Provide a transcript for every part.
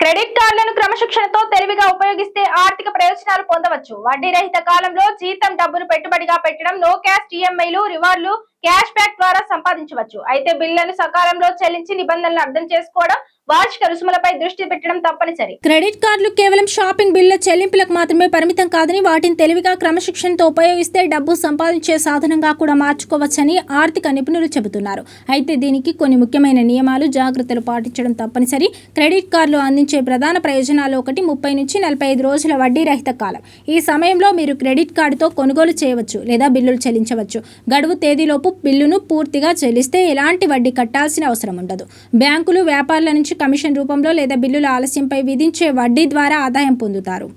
Credit కార్డులను క్రమశిక్షణతో తెలివిగా ఉపయోగిస్తే ఆర్థిక ప్రయోజనాలు పొందవచ్చు. వడ్డీ రహిత కాలంలో జీతం డబ్బును పెట్టుబడిగా పెట్టడం, నో క్యాష్ ఈఎంఐలు, రివార్డులు, క్యాష్ బ్యాక్ ద్వారా సంపాదించవచ్చు. అయితే బిల్లులను సకాలంలో చెల్లించి నిబంధనలను అర్థం చేసుకోవడం, వార్షిక రుసుములపై దృష్టి పెట్టడం తప్పనిసరి. క్రెడిట్ కార్డులు కేవలం షాపింగ్ బిల్ల చెల్లింపులకు మాత్రమే పరిమితం కాదని, వాటిని తెలివిగా క్రమశిక్షణతో ఉపయోగిస్తే డబ్బు సంపాదించే సాధనంగా కూడా మార్చుకోవచ్చని ఆర్థిక నిపుణులు చెబుతున్నారు. అయితే దీనికి కొన్ని ముఖ్యమైన నియమాలు, జాగ్రత్తలు పాటించడం తప్పనిసరి. క్రెడిట్ కార్డులు అందించే ప్రధాన ప్రయోజనాలు: 30 నుంచి 45 రోజుల వడ్డీ రహిత కాలం. ఈ సమయంలో మీరు క్రెడిట్ కార్డుతో కొనుగోలు చేయవచ్చు లేదా బిల్లులు చెల్లించవచ్చు. గడువు తేదీలోపు బిల్లును పూర్తిగా చెల్లిస్తే ఎలాంటి వడ్డీ కట్టాల్సిన అవసరం ఉండదు. బ్యాంకులు, వ్యాపారుల నుంచి కమిషన్ రూపంలో లేదా బిల్లుల ఆలస్యంపై విధించే వడ్డీ ద్వారా ఆదాయం పొందుతారు.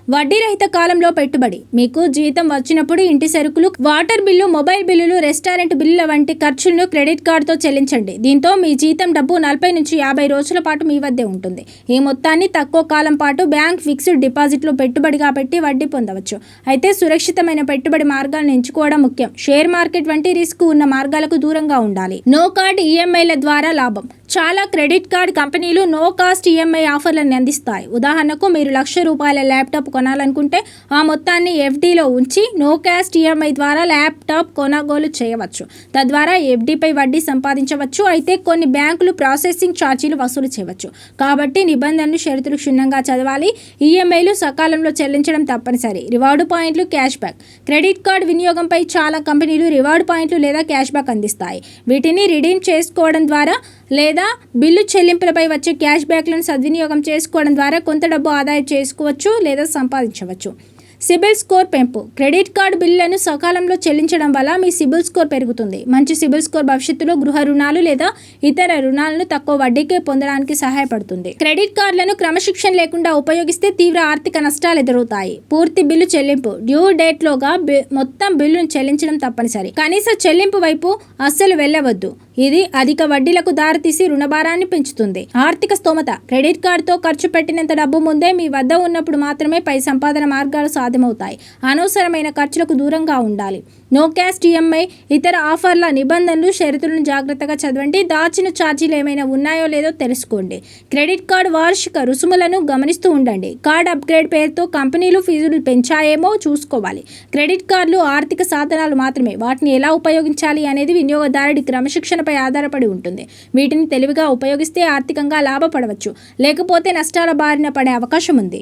వడ్డీ రహిత కాలంలో పెట్టుబడి: మీకు జీతం వచ్చినప్పుడు ఇంటి సరుకులు, వాటర్ బిల్లు, మొబైల్ బిల్లులు, రెస్టారెంట్ బిల్లుల వంటి ఖర్చులను క్రెడిట్ కార్డుతో చెల్లించండి. దీంతో మీ జీతం డబ్బు 40 నుంచి 50 రోజుల పాటు మీ వద్దే ఉంటుంది. ఈ మొత్తాన్ని తక్కువ కాలం పాటు బ్యాంక్ ఫిక్స్డ్ డిపాజిట్లో పెట్టుబడిగా పెట్టి వడ్డీ పొందవచ్చు. అయితే సురక్షితమైన పెట్టుబడి మార్గాలను ఎంచుకోవడం ముఖ్యం. షేర్ మార్కెట్ వంటి రిస్క్ ఉన్న మార్గాలకు దూరంగా ఉండాలి. నో కార్డ్ ఈఎంఐల ద్వారా లాభం: చాలా క్రెడిట్ కార్డ్ కంపెనీలు నో కాస్ట్ ఈఎంఐ ఆఫర్లను అందిస్తాయి. ఉదాహరణకు, మీరు ₹1,00,000 ల్యాప్టాప్ కొనాలనుకుంటే ఆ మొత్తాన్ని ఎఫ్డీలో ఉంచి నో కాస్ట్ ఈఎంఐ ద్వారా ల్యాప్టాప్ కొనుగోలు చేయవచ్చు. తద్వారా ఎఫ్డీపై వడ్డీ సంపాదించవచ్చు. అయితే కొన్ని బ్యాంకులు ప్రాసెసింగ్ ఛార్జీలు వసూలు చేయవచ్చు. కాబట్టి నిబంధనలు, షరతులు క్షుణ్ణంగా చదవాలి. ఈఎంఐలు సకాలంలో చెల్లించడం తప్పనిసరి. రివార్డు పాయింట్లు, క్యాష్ బ్యాక్: క్రెడిట్ కార్డు వినియోగంపై చాలా కంపెనీలు రివార్డు పాయింట్లు లేదా క్యాష్ బ్యాక్ అందిస్తాయి. వీటిని రిడీమ్ చేసుకోవడం ద్వారా లేదా బిల్లు చెల్లింపులపై వచ్చే క్యాష్ బ్యాక్లను సద్వినియోగం చేసుకోవడం ద్వారా కొంత డబ్బు ఆదాయం చేసుకోవచ్చు లేదా సంపాదించవచ్చు. సిబిల్ స్కోర్ పెంపు: క్రెడిట్ కార్డు బిల్లులను సకాలంలో చెల్లించడం వల్ల మీ సిబిల్ స్కోర్ పెరుగుతుంది. మంచి సిబిల్ స్కోర్ భవిష్యత్తులో గృహ రుణాలు లేదా ఇతర రుణాలను తక్కువ వడ్డీకే పొందడానికి సహాయపడుతుంది. క్రెడిట్ కార్డులను క్రమశిక్షణ లేకుండా ఉపయోగిస్తే తీవ్ర ఆర్థిక నష్టాలు ఎదురవుతాయి. పూర్తి బిల్లు చెల్లింపు: డ్యూ డేట్లోగా మొత్తం బిల్లును చెల్లించడం తప్పనిసరి. కనీస చెల్లింపు వైపు అస్సలు వెళ్ళవద్దు. ఇది అధిక వడ్డీలకు దారితీసి రుణభారాన్ని పెంచుతుంది. ఆర్థిక స్తోమత: క్రెడిట్ కార్డుతో ఖర్చు పెట్టినంత డబ్బు ముందే మీ వద్ద ఉన్నప్పుడు మాత్రమే పై సంపాదన మార్గాలు సాధ్యమవుతాయి. అనవసరమైన ఖర్చులకు దూరంగా ఉండాలి. నో క్యాస్ట్ ఈఎంఐ, ఇతర ఆఫర్ల నిబంధనలు, షరతులను జాగ్రత్తగా చదవండి. దాచిన ఛార్జీలు ఏమైనా ఉన్నాయో లేదో తెలుసుకోండి. క్రెడిట్ కార్డు వార్షిక రుసుములను గమనిస్తూ ఉండండి. కార్డ్ అప్గ్రేడ్ పేరుతో కంపెనీలు ఫీజులు పెంచాయేమో చూసుకోవాలి. క్రెడిట్ కార్డులు ఆర్థిక సాధనాలు మాత్రమే. వాటిని ఎలా ఉపయోగించాలి అనేది వినియోగదారుడి క్రమశిక్షణపై ఆధారపడి ఉంటుంది. వీటిని తెలివిగా ఉపయోగిస్తే ఆర్థికంగా లాభపడవచ్చు, లేకపోతే నష్టాల బారిన పడే అవకాశం ఉంది.